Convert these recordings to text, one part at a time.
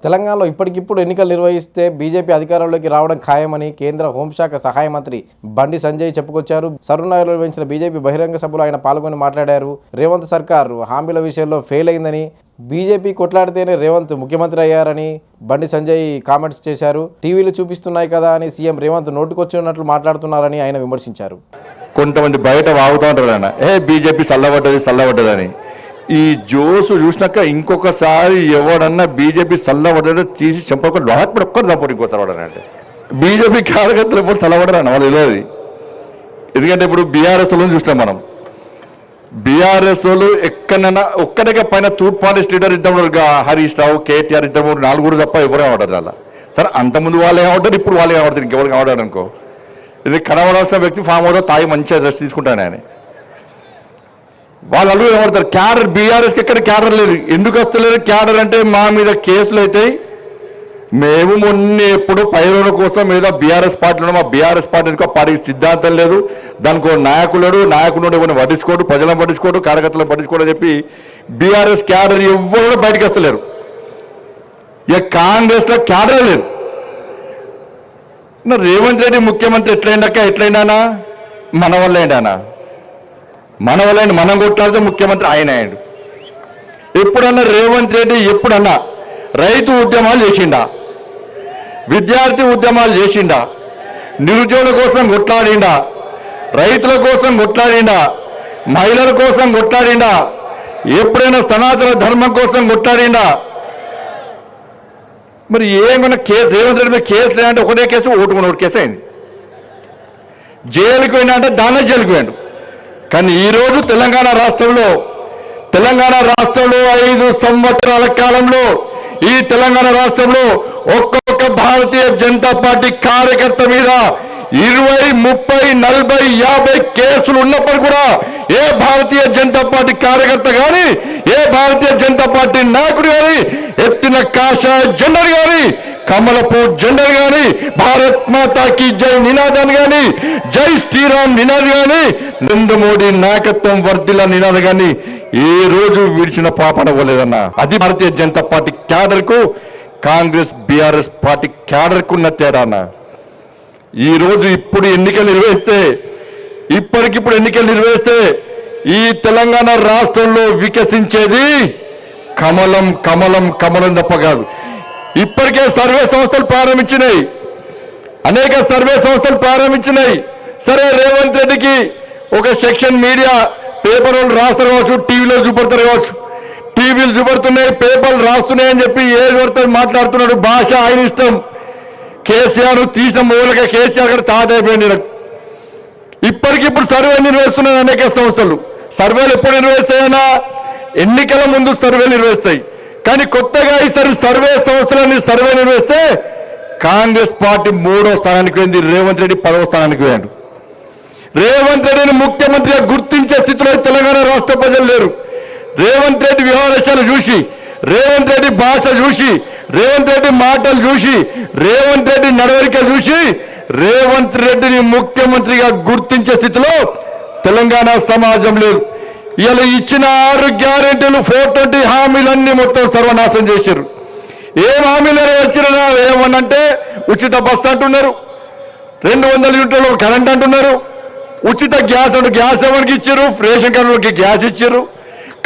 తెలంగాణలో ఇప్పటికిప్పుడు ఎన్నికలు నిర్వహిస్తే బీజేపీ అధికారంలోకి రావడం ఖాయమని కేంద్ర హోంశాఖ సహాయ మంత్రి బండి సంజయ్ చెప్పుకొచ్చారు. సరూర్నగర్లో నిర్వహించిన బీజేపీ బహిరంగ సభలో ఆయన పాల్గొని మాట్లాడారు. రేవంత్ సర్కార్ హామీల విషయంలో ఫెయిల్ అయిందని, బీజేపీ కొట్లాడితేనే రేవంత్ ముఖ్యమంత్రి అయ్యారని బండి సంజయ్ కామెంట్స్ చేశారు. టీవీలు చూపిస్తున్నాయి కదా అని సీఎం రేవంత్ నోటుకొచ్చినట్లు మాట్లాడుతున్నారని ఆయన విమర్శించారు. కొంతమంది బయట వాగుతూ ఉంటారు అన్న, బీజేపీ చల్లబడ్డదని. ఈ జోసు చూసినాక ఇంకొకసారి ఎవడన్నా బీజేపీ చల్లబడ్డ తీసి చంపకుండా లోపడి ఒక్కరు చంపడు ఇంకోసారి వాడనంటే బీజేపీ కార్యకర్తలు ఎప్పుడు చల్లబడ్డారన్న వాళ్ళు తెలియదు. ఎందుకంటే ఇప్పుడు బీఆర్ఎస్ వాళ్ళని చూస్తాం మనం. బీఆర్ఎస్ వాళ్ళు ఎక్కడైనా ఒక్కడిగా పైన తూర్పు పాలిస్ లీడర్ ఇద్దరు హరీష్ రావు, కేటీఆర్ ఇద్దరు నలుగురు తప్ప ఎవరు ఏమంటారు అలా. సరే అంతకుముందు వాళ్ళు ఏమంటారు, ఇప్పుడు వాళ్ళు ఏమంటారు, ఇంకెవరు ఏమంటారు అనుకో. ఇది కనబడాల్సిన వ్యక్తి ఫామ్ అవుతా తాగి మంచిగా రెస్ట్ తీసుకుంటాను ఆయన. వాళ్ళు అడుగు ఏమంటారు క్యాడర్, బీఆర్ఎస్కి ఎక్కడ క్యాడర్ లేదు. ఎందుకు వస్తలేదు క్యాడర్ అంటే మా మీద కేసులు అవుతాయి. మేము మొన్న ఎప్పుడు పైరుల కోసం ఏదో బీఆర్ఎస్ పార్టీలో మా బీఆర్ఎస్ పార్టీ ఎందుకో పార్టీకి సిద్ధాంతం లేదు, దానికి ఒక నాయకుడు ఎవరిని పట్టించుకోడు, ప్రజలను పట్టించుకోడు, కార్యకర్తలను పట్టించుకోడు అని చెప్పి బీఆర్ఎస్ క్యాడర్ ఎవరు బయటకు వస్తలేరు. ఇక కాంగ్రెస్లో క్యాడర్ లేదు. రేవంత్ రెడ్డి ముఖ్యమంత్రి ఎట్లయిందానా మన వల్ల ఏంటానా, మన వల్ల మనం కొట్లాడితే ముఖ్యమంత్రి ఆయన అయ్యాడు. ఎప్పుడన్నా రేవంత్ రెడ్డి ఎప్పుడన్నా రైతు ఉద్యమాలు చేసిండా, విద్యార్థి ఉద్యమాలు చేసిండా, నిరుద్యోగుల కోసం కొట్లాడిండా, రైతుల కోసం కొట్లాడిండా, మహిళల కోసం కొట్లాడిండా, ఎప్పుడైనా సనాతన ధర్మం కోసం కొట్లాడిండా? మరి ఏమైనా కేసు రేవంత్ రెడ్డి మీద కేసు లేదంటే ఒకటే కేసు, ఒకటి కేసు అయింది. జైలుకి పోయినా అంటే దానిలో జైలుకి పోయాడు. కానీ ఈరోజు తెలంగాణ రాష్ట్రంలో 5 సంవత్సరాల కాలంలో ఈ తెలంగాణ రాష్ట్రంలో ఒక్కొక్క భారతీయ జనతా పార్టీ కార్యకర్త మీద 20, 30, 40, 50 కేసులు ఉన్నప్పుడు కూడా ఏ భారతీయ జనతా పార్టీ కార్యకర్త కానీ, ఏ భారతీయ జనతా పార్టీ నాయకుడు కానీ ఎత్తిన కాషాయ జెండర్ కానీ, కమలపు జెండర్ కానీ, భారత్ మాతాకి జై నినాదాన్ని కానీ, జై శ్రీరామ్ నినాది కానీ, నరేంద్ర మోడీ నాయకత్వం వర్ధిల్ల నినాది కానీ ఏ రోజు విడిచిన పాపన పోలేదన్న. అది భారతీయ జనతా పార్టీ క్యాడర్కు కాంగ్రెస్ బీఆర్ఎస్ పార్టీ క్యాడర్కు ఉన్న తేడా అన్న. ఈరోజు ఇప్పటికిప్పుడు ఎన్నికలు నిర్వహిస్తే ఈ తెలంగాణ రాష్ట్రంలో వికసించేది కమలం కమలం కమలం తప్ప కాదు. ఇప్పటికే సర్వే సంస్థలు ప్రారంభించినాయి, అనేక సర్వే సంస్థలు ప్రారంభించినాయి. సరే రేవంత్ రెడ్డికి ఒక సెక్షన్ మీడియా పేపర్ వాళ్ళు రాస్తారు కావచ్చు, టీవీలో చూపడతారు కావచ్చు, టీవీలు చూపడుతున్నాయి, పేపర్లు రాస్తున్నాయని చెప్పి ఏది పడితే మాట్లాడుతున్నాడు. భాష ఆయన ఇష్టం. కేసీఆర్ తీసిన మూలక కేసీఆర్ కూడా తాతైపోయింది. ఇప్పటికిప్పుడు సర్వే నిర్వహిస్తున్నాయి అనేక సంస్థలు. సర్వేలు ఎప్పుడు నిర్వహిస్తాయన్నా ఎన్నికల ముందు సర్వే నిర్వహిస్తాయి. కానీ కొత్తగా ఈసారి సర్వే సంస్థలన్నీ సర్వే నిర్వహిస్తే కాంగ్రెస్ పార్టీ 3వ స్థానానికి పోయింది, రేవంత్ రెడ్డి 10వ స్థానానికి పోయాడు. రేవంత్ రెడ్డిని ముఖ్యమంత్రిగా గుర్తించే స్థితిలో తెలంగాణ రాష్ట్ర ప్రజలు లేరు. రేవంత్ రెడ్డి వ్యవహారాలు చూసి, రేవంత్ రెడ్డి భాష చూసి, రేవంత్ రెడ్డి మాటలు చూసి, రేవంత్ రెడ్డి నడవడిక చూసి రేవంత్ రెడ్డిని ముఖ్యమంత్రిగా గుర్తించే స్థితిలో తెలంగాణ సమాజం లేదు. ఇలా ఇచ్చిన 6 గ్యారెంటీలు 420 హామీలన్నీ మొత్తం సర్వనాశం చేశారు. ఏం హామీలు వచ్చినా ఏమనంటే ఉచిత బస్సు అంటున్నారు, 200 యూనిట్ల కరెంట్ అంటున్నారు, ఉచిత గ్యాస్ అంటే గ్యాస్ ఎవరికి ఇచ్చారు, రేషన్ కార్డులకి గ్యాస్ ఇచ్చారు,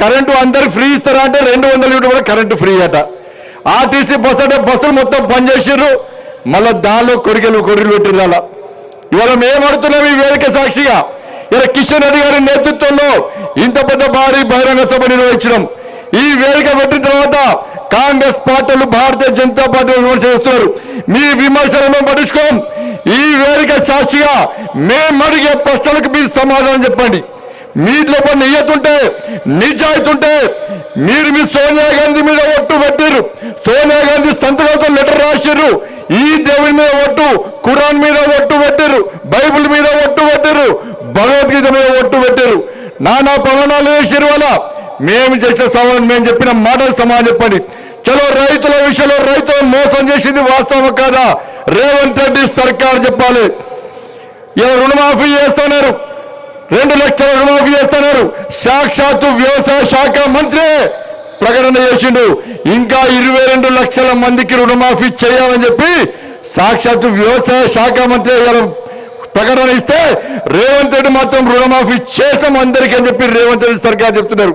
కరెంటు అందరికి ఫ్రీ ఇస్తారా అంటే 200 యూనిట్లు కూడా కరెంటు ఫ్రీ అట. ఆర్టీసీ బస్సు అంటే బస్సులు మొత్తం పనిచేసారు, మళ్ళీ దానిలో కొరికెలు పెట్టిరు. అలా ఇవాళ మేము అడుగుతున్నాం ఈ వేదిక సాక్షిగా, ఇలా కిషన్ రెడ్డి గారి నేతృత్వంలో ఇంత పెద్ద భారీ బహిరంగ సభ నిర్వహించడం. ఈ వేదిక పెట్టిన తర్వాత కాంగ్రెస్ పార్టీలు భారతీయ జనతా పార్టీ విమర్శ చేస్తున్నారు. మీ విమర్శలను పట్టించుకోం. ఈ వేదిక సాక్షిగా మేము అడిగే ప్రశ్నలకు మీరు సమాధానం చెప్పండి. మీలో కొన్ని నియతుంటే, నిజాయితీ ఉంటే మీరు మీ సోనియా గాంధీ మీద ఒట్టు పెట్టారు, సోనియా గాంధీ సంతకంతో లెటర్ రాశారు, ఈ దేవుడి మీద ఒట్టు, ఖురాన్ మీద ఒట్టు పెట్టారు, బైబిల్ మీద ఒట్టు పెట్టారు, భగవద్గీత మీద ఒట్టు పెట్టారు, నానా ప్రమాణాలు వేసారు. వల్ల మేము చేసే సవాలు, మేము చెప్పిన మాటలు సమాధానం చెప్పండి. చలో రైతుల విషయంలో రైతులను మోసం చేసింది వాస్తవం కాదా? రేవంత్ రెడ్డి సర్కార్ చెప్పాలి. ఇలా రుణమాఫీ చేస్తున్నారు, 2 లక్షల రుణమాఫీ చేస్తున్నారు. సాక్షాత్తు వ్యవసాయ శాఖ మంత్రి ప్రకటన చేసిండు. ఇంకా 22 లక్షల మందికి రుణమాఫీ చేయాలని చెప్పి సాక్షాత్తు వ్యవసాయ శాఖ మంత్రి గారు ప్రకటన ఇస్తే రేవంత్ రెడ్డి మాత్రం రుణమాఫీ చేస్తాం అందరికీ అని చెప్పి రేవంత్ రెడ్డి సర్కార్ చెప్తున్నారు.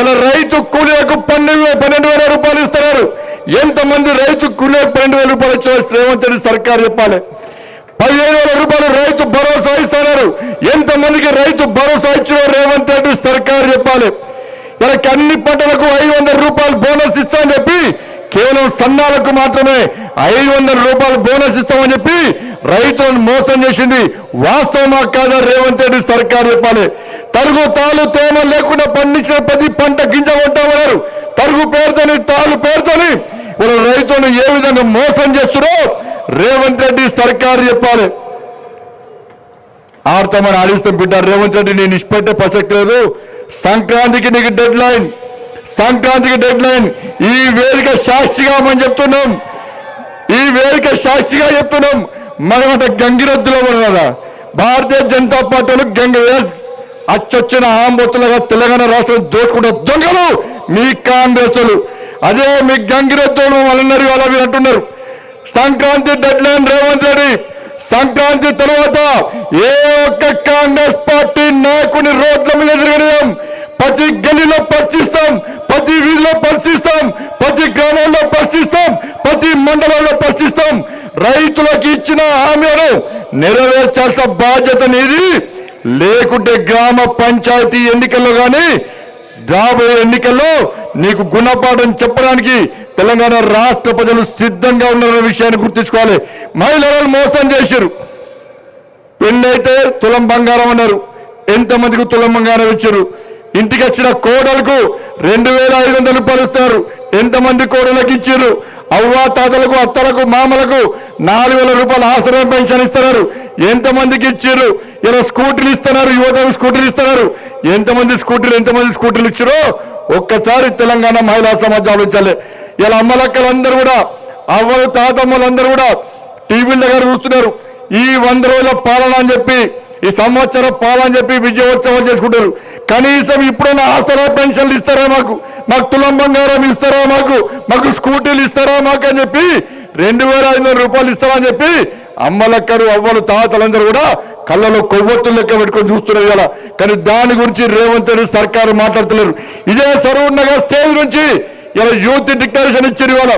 ఇలా రైతు కూలీలకు 12,000 రూపాయలు ఇస్తున్నారు. ఎంతమంది రైతు కూలీలకు 12,000 రూపాయలు ఇచ్చిన రేవంత్ రెడ్డి సర్కార్ చెప్పాలి. 15,000 రూపాయలు రైతు భరోసా ఇస్తున్నారు. ఎంతమందికి రైతు భరోసా ఇచ్చిన రేవంత్ రెడ్డి సర్కార్ చెప్పాలి. ఇలా అన్ని పంటలకు 500 రూపాయలు బోనస్ ఇస్తామని చెప్పి కేవలం సన్నాలకు మాత్రమే 500 రూపాయలు బోనస్ ఇస్తామని చెప్పి రైతులను మోసం చేసింది వాస్తవమా కాదా రేవంత్ రెడ్డి సర్కార్ చెప్పాలి. తరుగు తాలు తేమ లేకుండా పండించిన ప్రతి పంట గింజ కొంటామన్నారు. తరుగు పేరుతోని తాలు పేరుతోని వాళ్ళ రైతులను ఏ విధంగా మోసం చేస్తున్నారో రేవంత్ రెడ్డి సర్కార్ చెప్పాలి. ఆడతామని ఆడిస్తాం బిడ్డ. రేవంత్ రెడ్డి నేను ఇష్టపట్టే ప్రసక్తి లేదు. సంక్రాంతికి నీకు డెడ్ లైన్, సంక్రాంతికి డెడ్ లైన్. ఈ వేదిక సాక్షిగా మనం చెప్తున్నాం, ఈ వేదిక సాక్షిగా చెప్తున్నాం. మనమంట గంగిరెద్దులో కదా భారతీయ జనతా పార్టీలు గంగ అచ్చొచ్చిన ఆంబొత్తులుగా తెలంగాణ రాష్ట్రం దోచుకుంటే దొంగలు మీ కాంగ్రెస్లు. అదే మీ గంగిరెద్దులు వాళ్ళన్నారు అలా మీరు అంటున్నారు. Sankranti deadline Revanth Reddy. సంక్రాంతి తర్వాత ఏ ఒక్క కాంగ్రెస్ పార్టీ నాయకుని రోడ్ల మీద తిరగడం, ప్రతి గల్లీలో పరిశీలిస్తాం, ప్రతి వీధిలో పరిశీలిస్తాం, ప్రతి గ్రామంలో పరిశీలిస్తాం, ప్రతి మండలంలో పరిశీలిస్తాం. రైతులకు ఇచ్చిన హామీలను నెరవేర్చాల్సిన బాధ్యత నీది. లేకుంటే గ్రామ పంచాయతీ ఎన్నికల్లో కానీ రాబోయే ఎన్నికల్లో నీకు గుణపాఠం చెప్పడానికి తెలంగాణ రాష్ట్ర ప్రజలు సిద్ధంగా ఉన్నారనే విషయాన్ని గుర్తుంచుకోవాలి. మహిళలను మోసం చేశారు. పెళ్ళైతే తులం బంగారం అన్నారు. ఎంతమందికి తులం బంగారం ఇచ్చారు? ఇంటికి వచ్చిన కోడలకు 2,500 రూపాయలు ఇస్తారు. ఎంతమంది కోడలకు ఇచ్చారు? అవ్వా తాతలకు, అత్తలకు, మామలకు 4,000 రూపాయలు ఆసరా పెన్షన్ ఇస్తున్నారు. ఎంతమందికి ఇచ్చారు? ఇలా స్కూటీలు ఇస్తున్నారు, యువతకు స్కూటీలు ఇస్తున్నారు. ఎంతమంది స్కూటీలు ఇచ్చారో ఒక్కసారి తెలంగాణ మహిళా సమాజం ఆలోచించాలి. ఇలా అమ్మలక్కలందరూ కూడా, అవ్వలు తాతమ్మలందరూ కూడా టీవీల దగ్గర చూస్తున్నారు. ఈ 100 రోజుల పాలన అని చెప్పి, ఈ సంవత్సరం పాలన అని చెప్పి విజయోత్సవం చేసుకుంటారు. కనీసం ఇప్పుడైనా ఆసరా పెన్షన్లు ఇస్తారా మాకు తులం బంగారం ఇస్తారా మాకు స్కూటీలు ఇస్తారా మాకు అని చెప్పి 2,500 రూపాయలు ఇస్తారా అని చెప్పి అమ్మలక్కరు, అవ్వలు, తాతలందరూ కూడా కళ్ళలో కొవ్వొత్తులు లెక్క పెట్టుకొని చూస్తున్నారు ఇలా. కానీ దాని గురించి రేవంత్ రెడ్డి సర్కారు మాట్లాడుతున్నారు. ఇదే సరూర్ స్టేజ్ నుంచి ఇలా యూత్ డిక్లరేషన్ ఇచ్చారు. ఇవాళ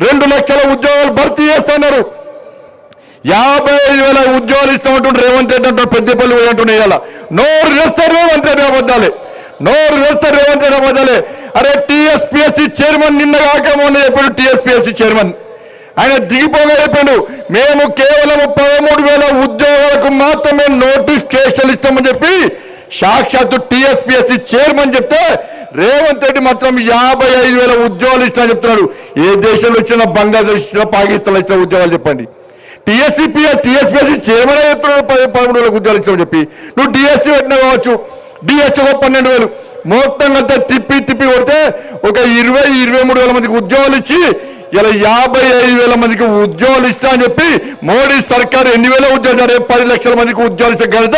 2 లక్షల ఉద్యోగాలు భర్తీ చేస్తున్నారు. 55,000 ఉద్యోగాలు ఇస్తామంటుంటే రేవంత్ రెడ్డి అంటారు పెద్దపల్లి పోయంటున్నాయి. ఇలా నోరు వేస్తారు రేవంత్ రెడ్డి అబద్ధాలే, నోరు వేస్తారు రేవంత్ రెడ్డి అబద్ధాలే. అరే టీఎస్పీఎస్సీ చైర్మన్ నిన్న కాక మొన్న చెప్పాడు. టీఎస్పీఎస్సీ చైర్మన్ ఆయన దిగిపోగా చెప్పాడు, మేము కేవలం 13,000 ఉద్యోగాలకు మాత్రమే నోటిఫికేషన్ ఇస్తామని చెప్పి సాక్షాత్తు టీఎస్పీఎస్సీ చైర్మన్ చెప్తే రేవంత్ రెడ్డి మాత్రం 55,000 ఉద్యోగాలు ఇస్తామని చెప్తున్నాడు. ఏ దేశంలో ఇచ్చినా, బంగ్లాదేశ్ ఇచ్చినా, పాకిస్తాన్లో ఇచ్చిన ఉద్యోగాలు చెప్పండి. టీఎస్పీఎస్సీ చైర్మన్ చెప్తున్నాడు 13,000 ఉద్యోగాలు ఇస్తామని చెప్పి. నువ్వు డిఎస్సీ పెట్టినా కావచ్చు, డిఎస్సీ 12,000 మొత్తం అంతా తిప్పి కొడితే ఒక 20-23,000 మందికి ఉద్యోగాలు ఇచ్చి ఇలా 55,000 మందికి ఉద్యోగాలు ఇస్తా అని చెప్పి మోడీ సర్కారు ఎన్ని వేల ఉద్యోగాలు 10 లక్షల మందికి ఉద్యోగాలు ఇచ్చే ఘనత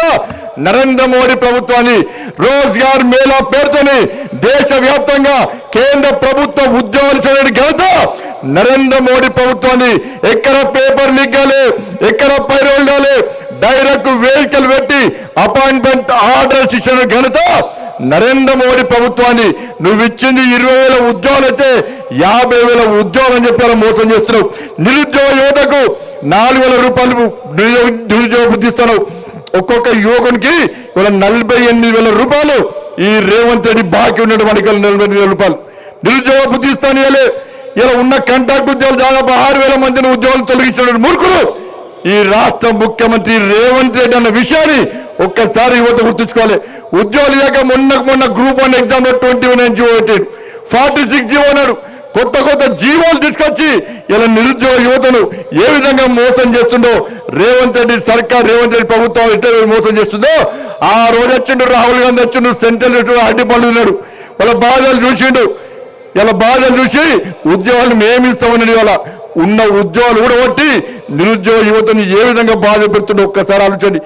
నరేంద్ర మోడీ ప్రభుత్వాన్ని. రోజ్గార్ మేళా పేరుతోని దేశవ్యాప్తంగా కేంద్ర ప్రభుత్వ ఉద్యోగాలు ఇచ్చే ఘనత నరేంద్ర మోడీ ప్రభుత్వాన్ని. ఎక్కడ పేపర్ లీక్ కాలే, ఎక్కడ పైరోల్ కాలే, డైరెక్ట్ వెహికల్ పెట్టి అపాయింట్మెంట్ ఆర్డర్స్ ఇచ్చిన ఘనత నరేంద్ర మోడీ ప్రభుత్వాన్ని. నువ్వు ఇచ్చింది 20,000 ఉద్యోగాలు అయితే 50,000 ఉద్యోగాలు అని చెప్పి మోసం చేస్తున్నావు. నిరుద్యోగ యువతకు 4,000 రూపాయలు నిరుద్యోగ బుద్ధి ఇస్తున్నావు. ఒక్కొక్క యువకునికి 48,000 రూపాయలు ఈ రేవంత్ రెడ్డి బాకీ ఉన్నటువంటి 48,000 రూపాయలు నిరుద్యోగ బుద్ధి ఇస్తాను. ఇలా ఉన్న కాంట్రాక్ట్ ఉద్యోగాలు దాదాపు 6,000 మందిని ఉద్యోగాలు తొలగించిన మూర్ఖులు ఈ రాష్ట్ర ముఖ్యమంత్రి రేవంత్ రెడ్డి అన్న విషయాన్ని ఒక్కసారి యువత గుర్తుంచుకోవాలి. ఉద్యోగాలు లేక మొన్న గ్రూప్ 1 ఎగ్జామ్ 21 జీవో పెట్టాడు, 46 జీవో అన్నాడు. కొత్త జీవోలు తీసుకొచ్చి ఇలా నిరుద్యోగ యువతను ఏ విధంగా మోసం చేస్తుందో రేవంత్ రెడ్డి సర్కార్, రేవంత్ రెడ్డి ప్రభుత్వం ఎట్లా మోసం చేస్తుందో. ఆ రోజు వచ్చిండు రాహుల్ గాంధీ వచ్చిండు, సెంట్రల్ అడ్డిపళ్ళు ఉన్నాడు. వాళ్ళ బాధలు చూసిండు. ఇలా బాధలు చూసి ఉద్యోగాలు మేమిస్తామని ఇవాళ ఉన్న ఉద్యోగాలు కూడా కొట్టి నిరుద్యోగ యువతని ఏ విధంగా బాధ పెడుతుండో ఒక్కసారి ఆలోచండి.